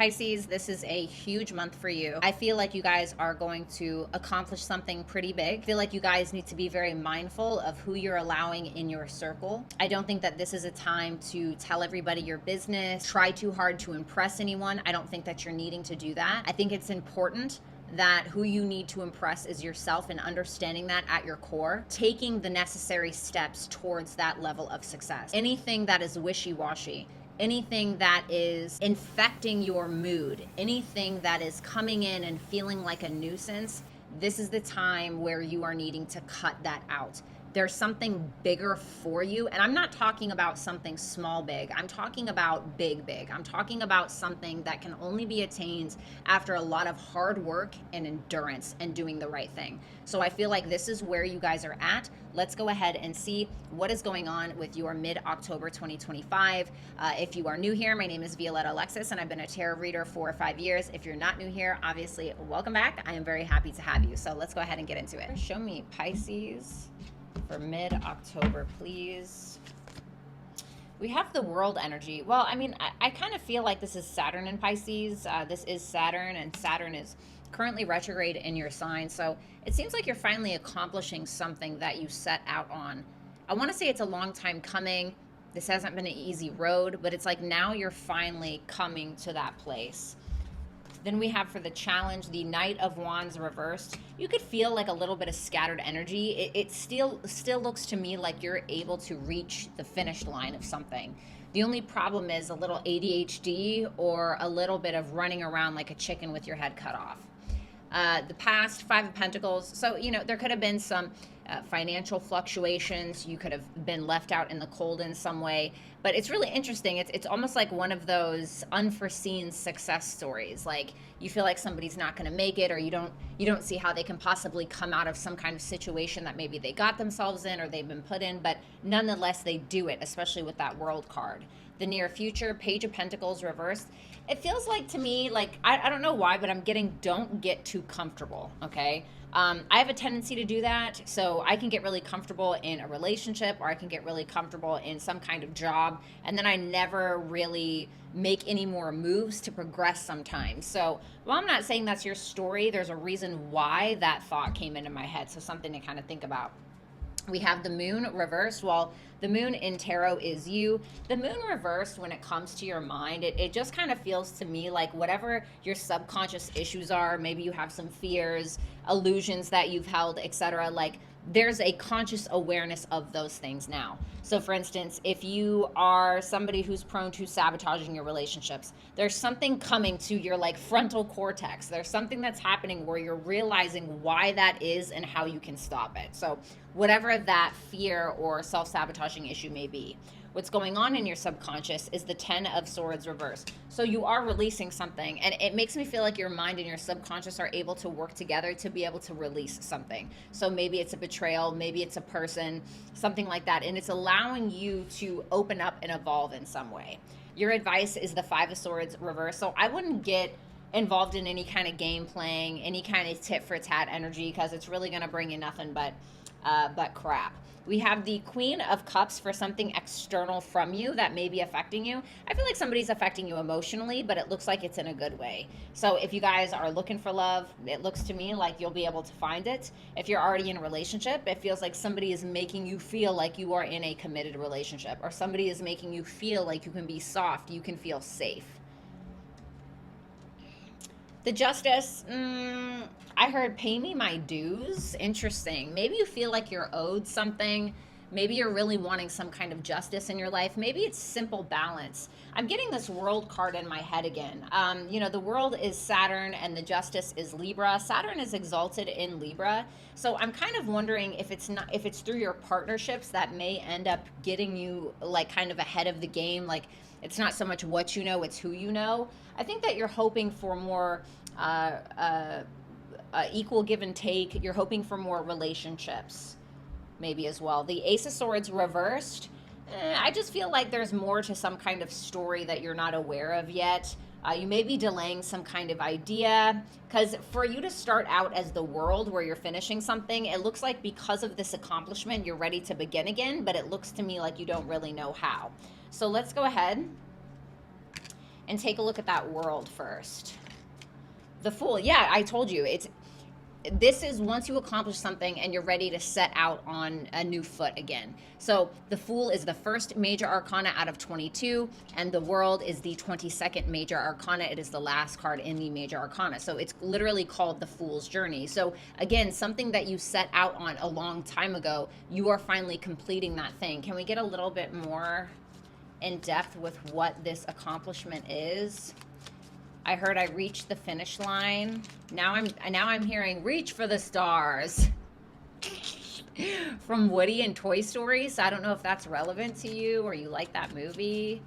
Pisces, this is a huge month for you. I feel like you guys are going to accomplish something pretty big. I feel like you guys need to be very mindful of who you're allowing in your circle. I don't think that this is a time to tell everybody your business, try too hard to impress anyone. I don't think that you're needing to do that. I think it's important that who you need to impress is yourself, and understanding that at your core, taking the necessary steps towards that level of success. Anything that is wishy-washy, anything that is infecting your mood, anything that is coming in and feeling like a nuisance, this is the time where you are needing to cut that out. There's something bigger for you. And I'm not talking about something small big. I'm talking about big big. I'm talking about something that can only be attained after a lot of hard work and endurance and doing the right thing. So I feel like this is where you guys are at. Let's go ahead and see what is going on with your mid-October 2025. If you are new here, my name is Violetta Alexis, and I've been a tarot reader for 5 years. If you're not new here, obviously, welcome back. I am very happy to have you. So let's go ahead and get into it. Show me Pisces for mid-October, please. We have the world energy. Well, I mean, I kind of feel like this is Saturn in Pisces. This is Saturn, and Saturn is currently retrograde in your sign. So it seems like you're finally accomplishing something that you set out on. I want to say it's a long time coming. This hasn't been an easy road, but it's like now you're finally coming to that place. Then we have for the challenge, the Knight of Wands reversed. You could feel like a little bit of scattered energy. It still looks to me like you're able to reach the finish line of something. The only problem is a little ADHD or a little bit of running around like a chicken with your head cut off. The past, Five of Pentacles. So, you know, there could have been some financial fluctuations. You could have been left out in the cold in some way. But it's really interesting. It's almost like one of those unforeseen success stories. Like you feel like somebody's not going to make it, or you don't see how they can possibly come out of some kind of situation that maybe they got themselves in or they've been put in. But nonetheless, they do it, especially with that World card. The near future, Page of Pentacles reversed. It feels like to me, like, I don't know why, but I'm getting don't get too comfortable, okay? I have a tendency to do that, so I can get really comfortable in a relationship, or I can get really comfortable in some kind of job, and then I never really make any more moves to progress sometimes. So while I'm not saying that's your story, there's a reason why that thought came into my head, so something to kind of think about. We have the moon reversed. Well, the moon in tarot is you. The moon reversed, when it comes to your mind, it just kind of feels to me like whatever your subconscious issues are, maybe you have some fears, illusions that you've held, etc. Like there's a conscious awareness of those things now. So for instance, if you are somebody who's prone to sabotaging your relationships, there's something coming to your like frontal cortex. There's something that's happening where you're realizing why that is and how you can stop it. So whatever that fear or self-sabotaging issue may be. What's going on in your subconscious is the Ten of Swords reversed. So you are releasing something, and it makes me feel like your mind and your subconscious are able to work together to be able to release something. So maybe it's a betrayal, maybe it's a person, something like that, and it's allowing you to open up and evolve in some way. Your advice is the Five of Swords reversed. So I wouldn't get involved in any kind of game playing, any kind of tit for tat energy, because it's really going to bring you nothing but crap. We have the Queen of Cups for something external from you that may be affecting you. I feel like somebody's affecting you emotionally, but it looks like it's in a good way. So if you guys are looking for love, it looks to me like you'll be able to find it. If you're already in a relationship, it feels like somebody is making you feel like you are in a committed relationship, or somebody is making you feel like you can be soft, you can feel safe. The Justice, I heard pay me my dues. Interesting. Maybe you feel like you're owed something. Maybe you're really wanting some kind of justice in your life. Maybe it's simple balance. I'm getting this World card in my head again. You know, the World is Saturn and the Justice is Libra. Saturn is exalted in Libra. So I'm kind of wondering if it's through your partnerships that may end up getting you like kind of ahead of the game. Like it's not so much what you know, it's who you know. I think that you're hoping for more equal give and take. You're hoping for more relationships maybe as well. The Ace of Swords reversed. I just feel like there's more to some kind of story that you're not aware of yet. You may be delaying some kind of idea, because for you to start out as the World where you're finishing something, it looks like because of this accomplishment you're ready to begin again, but it looks to me like you don't really know how. So let's go ahead and take a look at that world first. The Fool. Yeah, I told you. This is once you accomplish something and you're ready to set out on a new foot again. So the Fool is the first major arcana out of 22, and the World is the 22nd major arcana. It is the last card in the major arcana. So it's literally called the Fool's Journey. So again, something that you set out on a long time ago, you are finally completing that thing. Can we get a little bit more in depth with what this accomplishment is? I heard I reached the finish line. Now I'm hearing reach for the stars from Woody and Toy Story. So I don't know if that's relevant to you or you like that movie.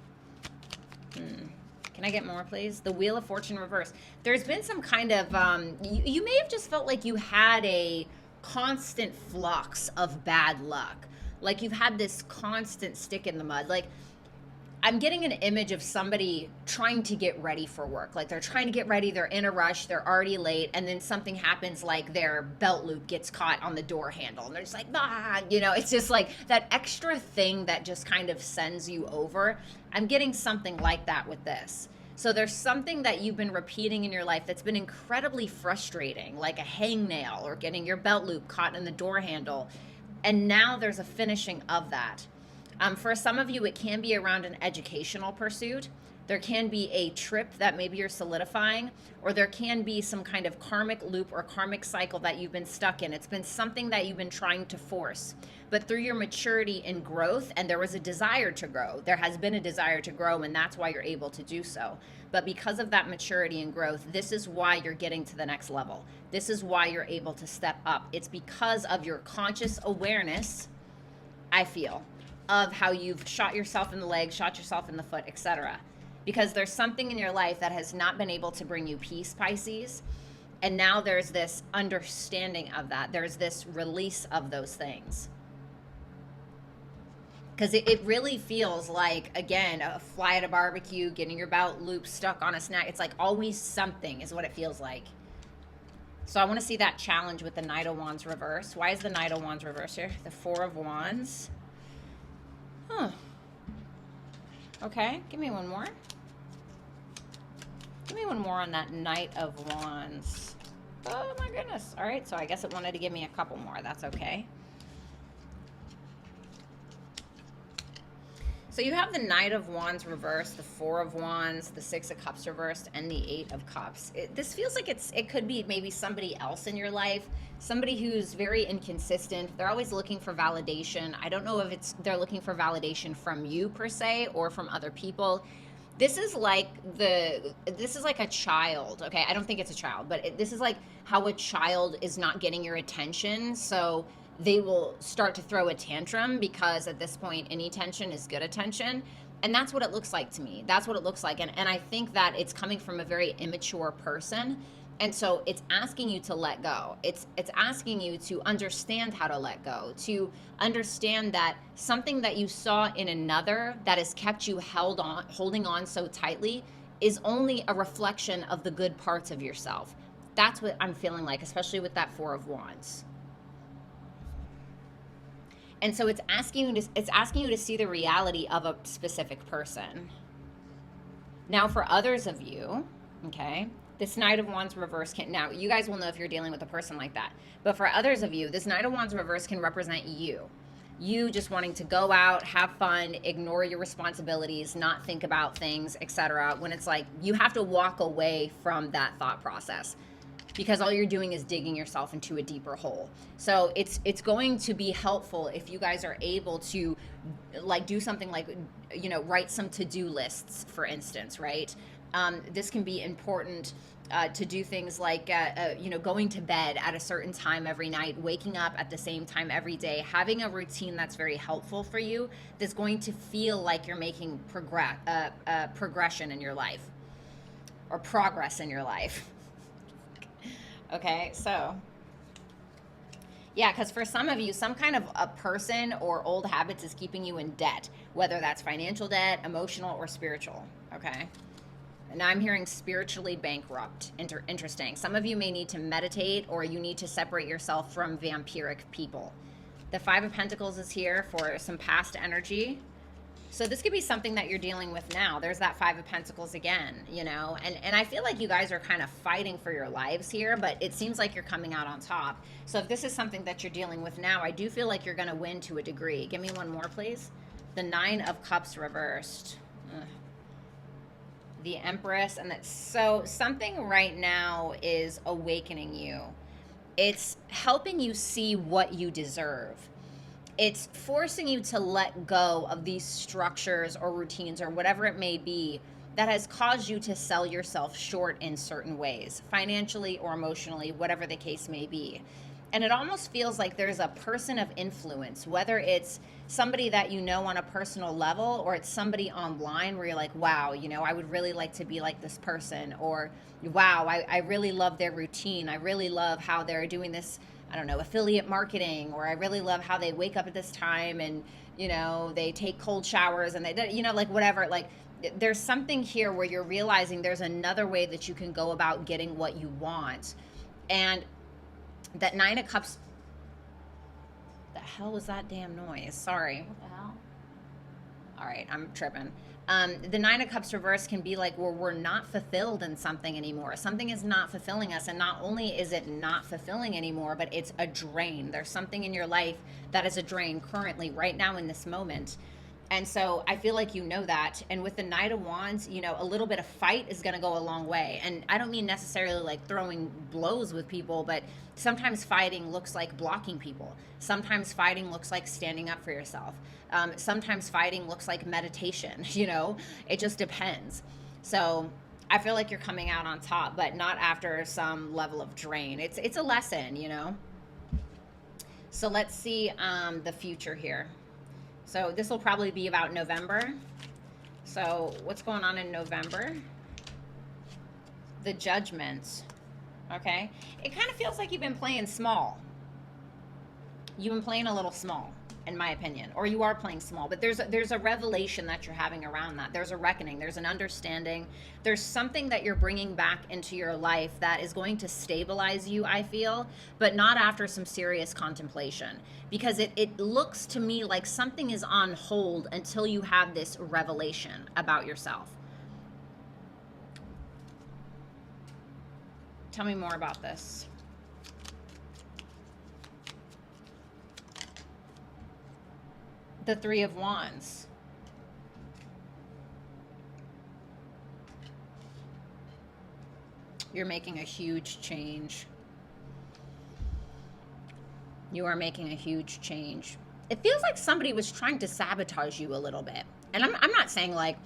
Can I get more, please? The Wheel of Fortune reverse. There's been some kind of, you may have just felt like you had a constant flux of bad luck. Like you've had this constant stick in the mud. Like, I'm getting an image of somebody trying to get ready for work. Like they're trying to get ready, they're in a rush, they're already late, and then something happens like their belt loop gets caught on the door handle and they're just like, ah, you know, it's just like that extra thing that just kind of sends you over. I'm getting something like that with this. So there's something that you've been repeating in your life that's been incredibly frustrating, like a hangnail or getting your belt loop caught in the door handle. And now there's a finishing of that. For some of you, it can be around an educational pursuit. There can be a trip that maybe you're solidifying, or there can be some kind of karmic loop or karmic cycle that you've been stuck in. It's been something that you've been trying to force, but through your maturity and growth, and there was a desire to grow. There has been a desire to grow, and that's why you're able to do so. But because of that maturity and growth, this is why you're getting to the next level. This is why you're able to step up. It's because of your conscious awareness, I feel, of how you've shot yourself in the leg, shot yourself in the foot, etc. Because there's something in your life that has not been able to bring you peace, Pisces. And now there's this understanding of that. There's this release of those things. Because it really feels like, again, a fly at a barbecue, getting your belt loop stuck on a snack. It's like always something is what it feels like. So I want to see that challenge with the Knight of Wands reverse. Why is the Knight of Wands reverse here? The Four of Wands. Huh. Okay, give me one more. Give me one more on that Knight of Wands. Oh my goodness. All right, so I guess it wanted to give me a couple more. That's okay. So you have the Knight of Wands reversed, the Four of Wands, the Six of Cups reversed, and the Eight of Cups. This feels like it could be maybe somebody else in your life, somebody who's very inconsistent. They're always looking for validation. I don't know if they're looking for validation from you per se or from other people. This is like a child, okay? I don't think it's a child, but this is like how a child is not getting your attention, so they will start to throw a tantrum because at this point, any attention is good attention. And that's what it looks like to me. That's what it looks like. And I think that it's coming from a very immature person. And so it's asking you to let go. It's asking you to understand how to let go, to understand that something that you saw in another that has kept you holding on so tightly is only a reflection of the good parts of yourself. That's what I'm feeling like, especially with that Four of Wands. And so it's asking you to see the reality of a specific person. Now, for others of you, okay, this Knight of Wands reverse now you guys will know if you're dealing with a person like that. But for others of you, this Knight of Wands reverse can represent you. You just wanting to go out, have fun, ignore your responsibilities, not think about things, etc. When it's like you have to walk away from that thought process, because all you're doing is digging yourself into a deeper hole. So it's going to be helpful if you guys are able to like do something like, you know, write some to-do lists, for instance, right? This can be important to do things like, you know, going to bed at a certain time every night, waking up at the same time every day, having a routine that's very helpful for you, that's going to feel like you're making progression in your life or progress in your life. Okay, so yeah, because for some of you, some kind of a person or old habits is keeping you in debt, whether that's financial debt, emotional, or spiritual. Okay, and now I'm hearing spiritually bankrupt. Interesting. Some of you may need to meditate, or you need to separate yourself from vampiric people. The Five of Pentacles is here for some past energy. So this could be something that you're dealing with now. There's that Five of Pentacles again, you know, and I feel like you guys are kind of fighting for your lives here, but it seems like you're coming out on top. So if this is something that you're dealing with now, I do feel like you're going to win to a degree. Give me one more, please. The Nine of Cups reversed. Ugh. The Empress, and that's so something right now is awakening you. It's helping you see what you deserve. It's forcing you to let go of these structures or routines or whatever it may be that has caused you to sell yourself short in certain ways, financially or emotionally, whatever the case may be. And it almost feels like there's a person of influence, whether it's somebody that you know on a personal level or it's somebody online where you're like, wow, you know, I would really like to be like this person, or wow, I really love their routine. I really love how they're doing this, I don't know, affiliate marketing, or I really love how they wake up at this time and, you know, they take cold showers and they, you know, like whatever, like there's something here where you're realizing there's another way that you can go about getting what you want. And that Nine of Cups, the hell was that damn noise? Sorry. What the hell? All right, I'm tripping. The Nine of Cups reverse can be like where we're not fulfilled in something anymore. Something is not fulfilling us, and not only is it not fulfilling anymore, but it's a drain. There's something in your life that is a drain currently, right now in this moment. And so I feel like you know that. And with the Knight of Wands, you know, a little bit of fight is going to go a long way. And I don't mean necessarily like throwing blows with people, but sometimes fighting looks like blocking people. Sometimes fighting looks like standing up for yourself. Sometimes fighting looks like meditation, you know, it just depends. So I feel like you're coming out on top, but not after some level of drain. It's a lesson, you know. So let's see the future here. So this will probably be about November. So what's going on in November? The Judgment. Okay. It kind of feels like you've been playing small. You've been playing a little small, in my opinion, or you are playing small, but there's a revelation that you're having around that. There's a reckoning, there's an understanding, there's something that you're bringing back into your life that is going to stabilize you, I feel, but not after some serious contemplation, because it looks to me like something is on hold until you have this revelation about yourself. Tell me more about this. The Three of Wands. You're making a huge change. You are making a huge change. It feels like somebody was trying to sabotage you a little bit. And I'm not saying like,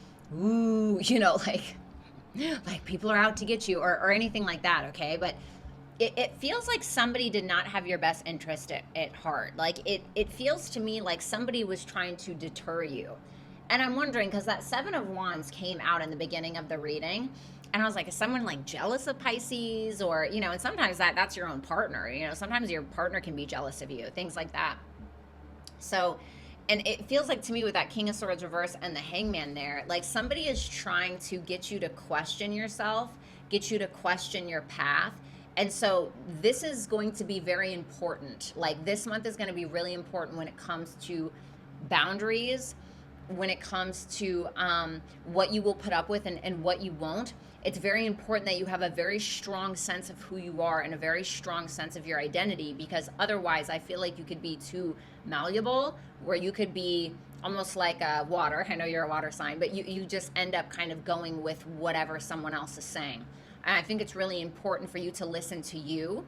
ooh, you know, like people are out to get you or anything like that, okay? But it feels like somebody did not have your best interest at heart. Like it feels to me like somebody was trying to deter you. And I'm wondering, because that Seven of Wands came out in the beginning of the reading, and I was like, is someone like jealous of Pisces? Or, you know, and sometimes that's your own partner. You know, sometimes your partner can be jealous of you, things like that. So, and it feels like to me with that King of Swords reverse and the Hangman there, like somebody is trying to get you to question yourself, get you to question your path. And so this is going to be very important. Like this month is going to be really important when it comes to boundaries, when it comes to what you will put up with and what you won't. It's very important that you have a very strong sense of who you are and a very strong sense of your identity, because otherwise I feel like you could be too malleable, where you could be almost like water. I know you're a water sign, but you just end up kind of going with whatever someone else is saying. And I think it's really important for you to listen to you.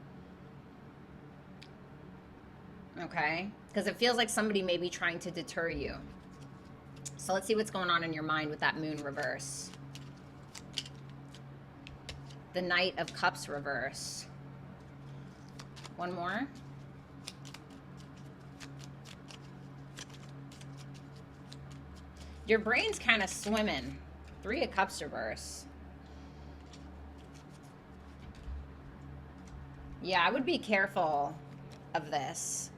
Okay? Because it feels like somebody may be trying to deter you. So let's see what's going on in your mind with that Moon reverse. The Knight of Cups reverse. One more. Your brain's kind of swimming. Three of Cups reverse. Yeah, I would be careful of this.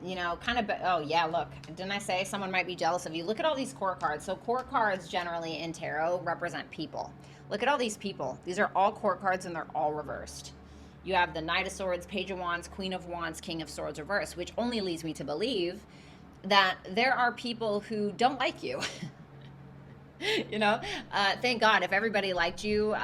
You know, kind of, oh yeah, look, didn't I say someone might be jealous of you? Look at all these court cards. So court cards generally in tarot represent people. Look at all these people. These are all court cards and they're all reversed. You have the Knight of Swords, Page of Wands, Queen of Wands, King of Swords reversed, which only leads me to believe that there are people who don't like you. You know, thank God. If everybody liked you,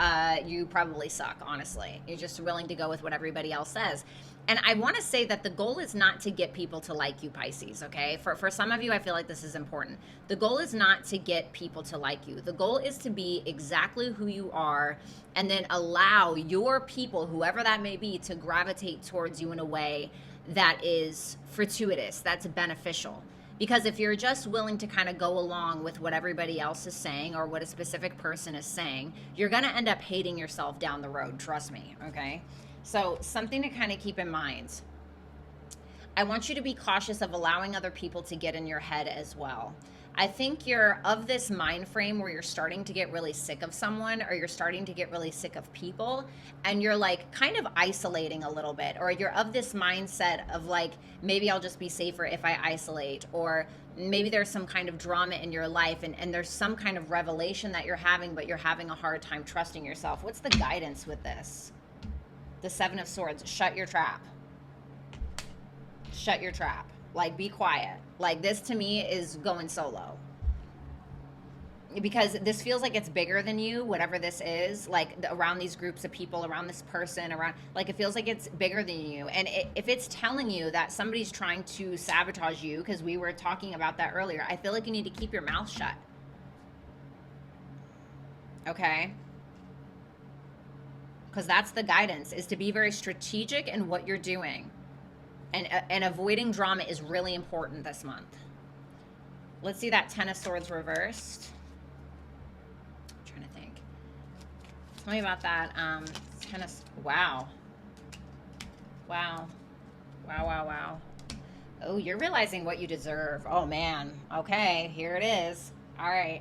you probably suck, honestly. You're just willing to go with what everybody else says. And I want to say that the goal is not to get people to like you, Pisces, okay? For some of you, I feel like this is important. The goal is not to get people to like you. The goal is to be exactly who you are and then allow your people, whoever that may be, to gravitate towards you in a way that is fortuitous, that's beneficial. Because if you're just willing to kind of go along with what everybody else is saying or what a specific person is saying, you're going to end up hating yourself down the road. Trust me. Okay. So something to kind of keep in mind. I want you to be cautious of allowing other people to get in your head as well. I think you're of this mind frame where you're starting to get really sick of someone, or you're starting to get really sick of people, and you're like kind of isolating a little bit, or you're of this mindset of like, maybe I'll just be safer if I isolate, or maybe there's some kind of drama in your life and there's some kind of revelation that you're having, but you're having a hard time trusting yourself. What's the guidance with this? The Seven of Swords. Shut your trap. Shut your trap. Like, be quiet. Like, this to me is going solo. Because this feels like it's bigger than you, whatever this is, like around these groups of people, around this person, around, like, it feels like it's bigger than you. And if it's telling you that somebody's trying to sabotage you, because we were talking about that earlier, I feel like you need to keep your mouth shut. Okay? Because that's the guidance, is to be very strategic in what you're doing. And avoiding drama is really important this month. Let's see that Ten of Swords reversed. I'm trying to think. Tell me about that. Ten of... Wow. Wow. Wow, wow, wow. Oh, you're realizing what you deserve. Oh, man. Okay, here it is. All right.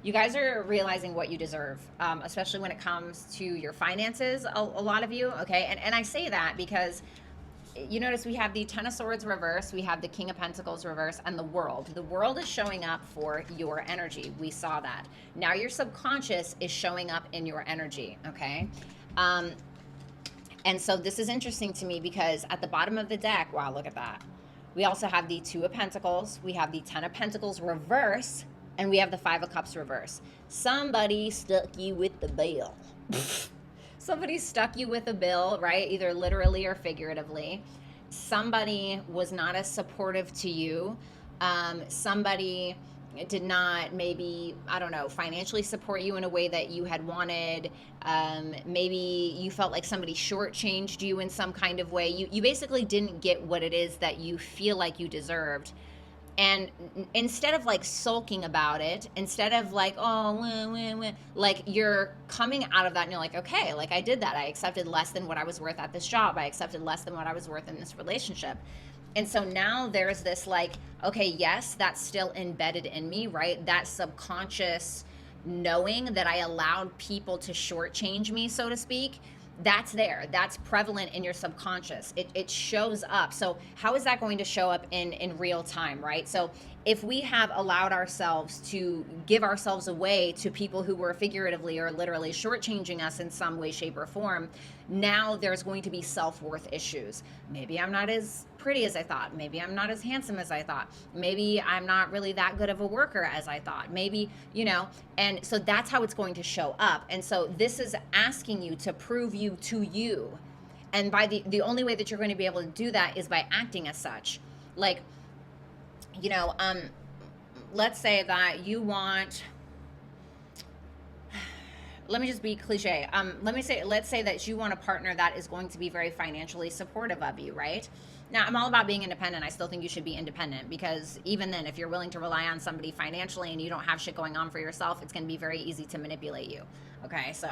You guys are realizing what you deserve, especially when it comes to your finances, a lot of you, okay? And I say that because... you notice we have the Ten of Swords reverse, we have the King of Pentacles reverse, and the World. The World is showing up for your energy. We saw that. Now your subconscious is showing up in your energy, okay? And so this is interesting to me because at the bottom of the deck, wow, look at that. We also have the Two of Pentacles, we have the Ten of Pentacles reverse, and we have the Five of Cups reverse. Somebody stuck you with the bill. Somebody stuck you with a bill, right? Either literally or figuratively. Somebody was not as supportive to you. Somebody did not maybe, I don't know, financially support you in a way that you had wanted. Maybe you felt like somebody shortchanged you in some kind of way. You basically didn't get what it is that you feel like you deserved. And instead of like sulking about it, instead of like, oh, like you're coming out of that and you're like, okay, like I did that. I accepted less than what I was worth at this job. I accepted less than what I was worth in this relationship. And so now there's this like, okay, yes, that's still embedded in me, right? That subconscious knowing that I allowed people to shortchange me, so to speak. That's there. That's prevalent in your subconscious. It shows up. So how is that going to show up in real time, right? So if we have allowed ourselves to give ourselves away to people who were figuratively or literally shortchanging us in some way, shape, or form, now there's going to be self-worth issues. Maybe I'm not as pretty as I thought. Maybe I'm not as handsome as I thought. Maybe I'm not really that good of a worker as I thought. Maybe, you know, and so that's how it's going to show up. And so this is asking you to prove you to you. And by the only way that you're going to be able to do that is by acting as such. Like, you know, let's say that you want, let me just be cliche. Let's say that you want a partner that is going to be very financially supportive of you, right? Now, I'm all about being independent. I still think you should be independent, because even then, if you're willing to rely on somebody financially and you don't have shit going on for yourself, it's going to be very easy to manipulate you. Okay, so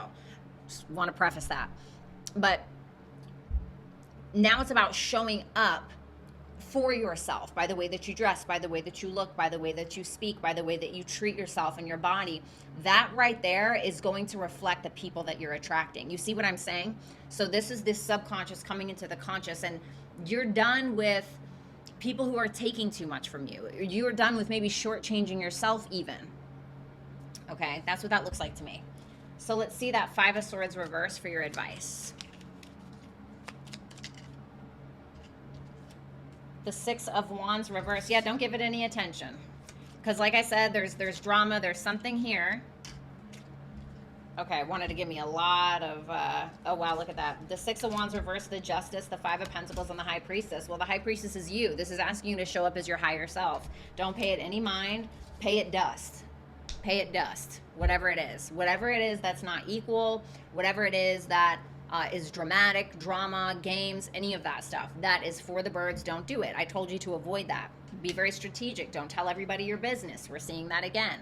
just want to preface that. But now it's about showing up for yourself by the way that you dress, by the way that you look, by the way that you speak, by the way that you treat yourself and your body. That right there is going to reflect the people that you're attracting. You see what I'm saying? So this is this subconscious coming into the conscious, and you're done with people who are taking too much from you. You're done with maybe shortchanging yourself even. Okay, that's what that looks like to me. So let's see that Five of Swords reverse for your advice. The Six of Wands reverse. Yeah, don't give it any attention. Because like I said, there's drama. There's something here. Okay, wanted to give me a lot of, oh wow, look at that. The Six of Wands reverse, the Justice, the Five of Pentacles, and the High Priestess. Well, the High Priestess is you. This is asking you to show up as your higher self. Don't pay it any mind. Pay it dust. Pay it dust. Whatever it is. Whatever it is that's not equal. Whatever it is that is dramatic, drama, games, any of that stuff. That is for the birds. Don't do it. I told you to avoid that. Be very strategic. Don't tell everybody your business. We're seeing that again.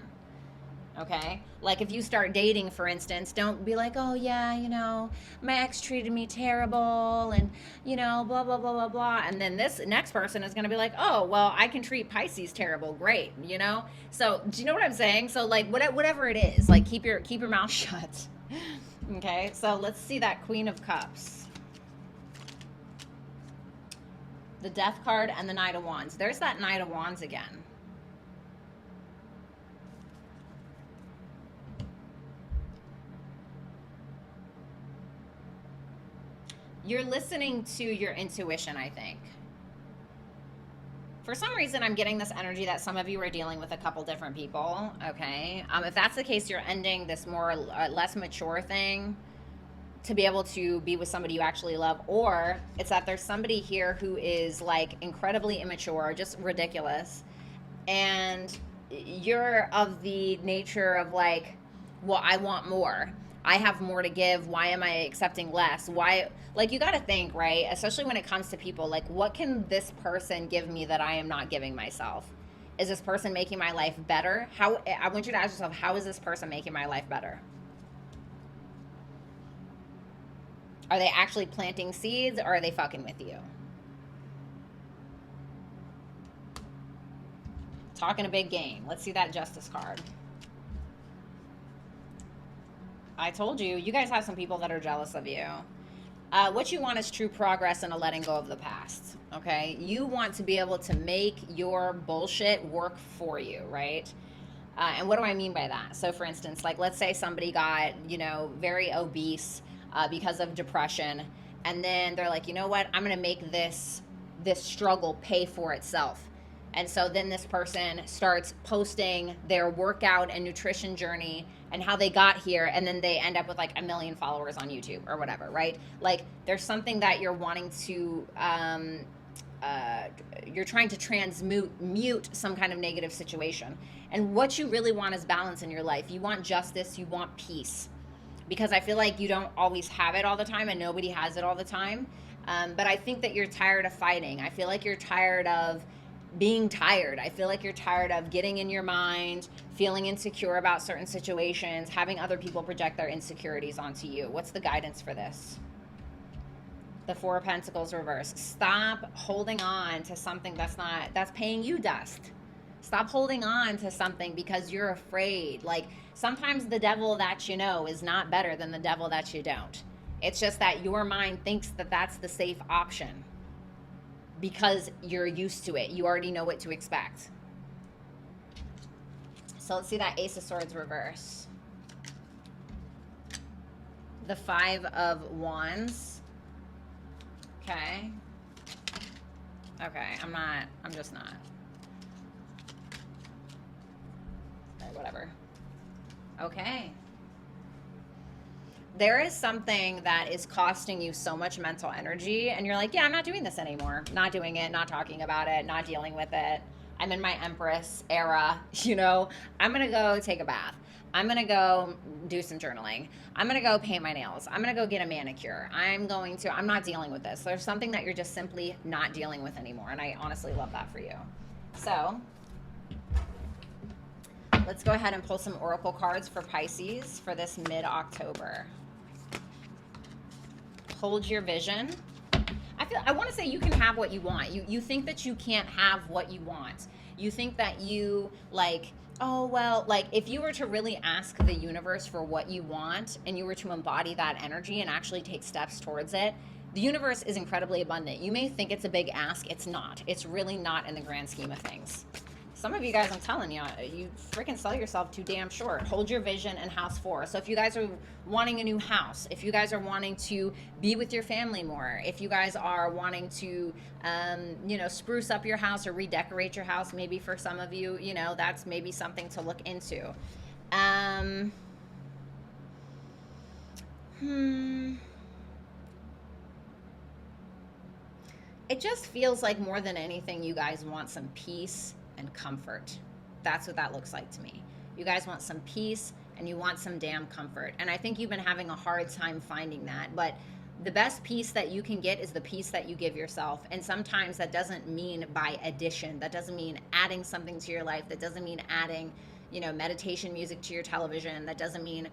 Okay? Like if you start dating, for instance, don't be like, oh yeah, you know, my ex treated me terrible and, you know, blah, blah, blah, blah, blah. And then this next person is going to be like, oh, well, I can treat Pisces terrible. Great. You know? So do you know what I'm saying? So like whatever it is, like keep your mouth shut. Okay? So let's see that Queen of Cups. The Death card and the Knight of Wands. There's that Knight of Wands again. You're listening to your intuition, I think. For some reason, I'm getting this energy that some of you are dealing with a couple different people, okay? If that's the case, you're ending this more less mature thing to be able to be with somebody you actually love, or it's that there's somebody here who is like incredibly immature, just ridiculous, and you're of the nature of like, well, I want more. I have more to give. Why am I accepting less? Why? Like, you got to think, right? Especially when it comes to people, like, what can this person give me that I am not giving myself? Is this person making my life better? How? I want you to ask yourself, how is this person making my life better? Are they actually planting seeds, or are they fucking with you? Talking a big game. Let's see that Justice card. I told you, you guys have some people that are jealous of you. What you want is true progress and a letting go of the past, okay? You want to be able to make your bullshit work for you, right? And what do I mean by that? So for instance, like let's say somebody got, you know, very obese because of depression, and then they're like, you know what? I'm gonna make this struggle pay for itself. And so then this person starts posting their workout and nutrition journey and how they got here, and then they end up with like 1 million followers on YouTube or whatever, right? Like there's something that you're wanting to, you're trying to mute some kind of negative situation. And what you really want is balance in your life. You want justice, you want peace. Because I feel like you don't always have it all the time, and nobody has it all the time. But I think that you're tired of fighting. I feel like you're tired of being tired. I feel like you're tired of getting in your mind, feeling insecure about certain situations, having other people project their insecurities onto you. What's the guidance for this? The Four of Pentacles reverse. Stop holding on to something that's paying you dust. Stop holding on to something because you're afraid. Like sometimes the devil that you know is not better than the devil that you don't. It's just that your mind thinks that that's the safe option, because you're used to it. You already know what to expect. So let's see that Ace of Swords reverse. The Five of Wands. Okay. Okay, I'm just not. Okay, whatever. Okay. There is something that is costing you so much mental energy, and you're like, yeah, I'm not doing this anymore. Not doing it, not talking about it, not dealing with it. I'm in my Empress era, you know. I'm going to go take a bath. I'm going to go do some journaling. I'm going to go paint my nails. I'm going to go get a manicure. I'm not dealing with this. There's something that you're just simply not dealing with anymore, and I honestly love that for you. So let's go ahead and pull some oracle cards for Pisces for this mid-October. Hold your vision. I want to say you can have what you want. You think that you can't have what you want. You think that you like, oh, well, like if you were to really ask the universe for what you want and you were to embody that energy and actually take steps towards it, the universe is incredibly abundant. You may think it's a big ask. It's not. It's really not in the grand scheme of things. Some of you guys, I'm telling you, you freaking sell yourself too damn short. Hold your vision in house 4. So if you guys are wanting a new house, if you guys are wanting to be with your family more, if you guys are wanting to, you know, spruce up your house or redecorate your house, maybe for some of you, you know, that's maybe something to look into. It just feels like more than anything, you guys want some peace and comfort. That's what that looks like to me. You guys want some peace and you want some damn comfort. And I think you've been having a hard time finding that. But the best peace that you can get is the peace that you give yourself. And sometimes that doesn't mean by addition. That doesn't mean adding something to your life. That doesn't mean adding, you know, meditation music to your television. That doesn't mean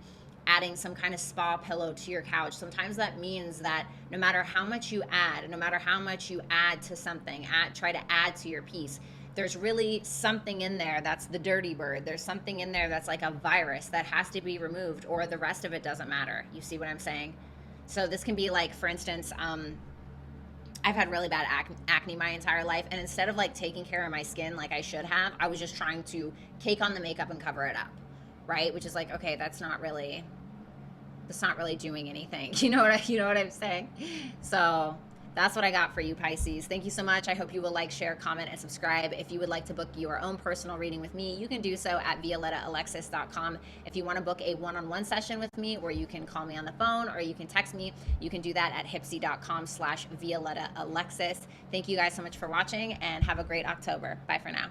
adding some kind of spa pillow to your couch. Sometimes that means that no matter how much you add, no matter how much you add to something, try to add to your peace, there's really something in there that's the dirty bird. There's something in there that's like a virus that has to be removed, or the rest of it doesn't matter. You see what I'm saying? So this can be like, for instance, I've had really bad acne my entire life, and instead of like taking care of my skin like I should have, I was just trying to cake on the makeup and cover it up, right? Which is like, okay, that's not really doing anything. You know what I'm saying? So that's what I got for you, Pisces. Thank you so much. I hope you will like, share, comment, and subscribe. If you would like to book your own personal reading with me, you can do so at violettaalexis.com. If you want to book a one-on-one session with me, where you can call me on the phone or you can text me, you can do that at hipsy.com/violettaalexis. Thank you guys so much for watching, and have a great October. Bye for now.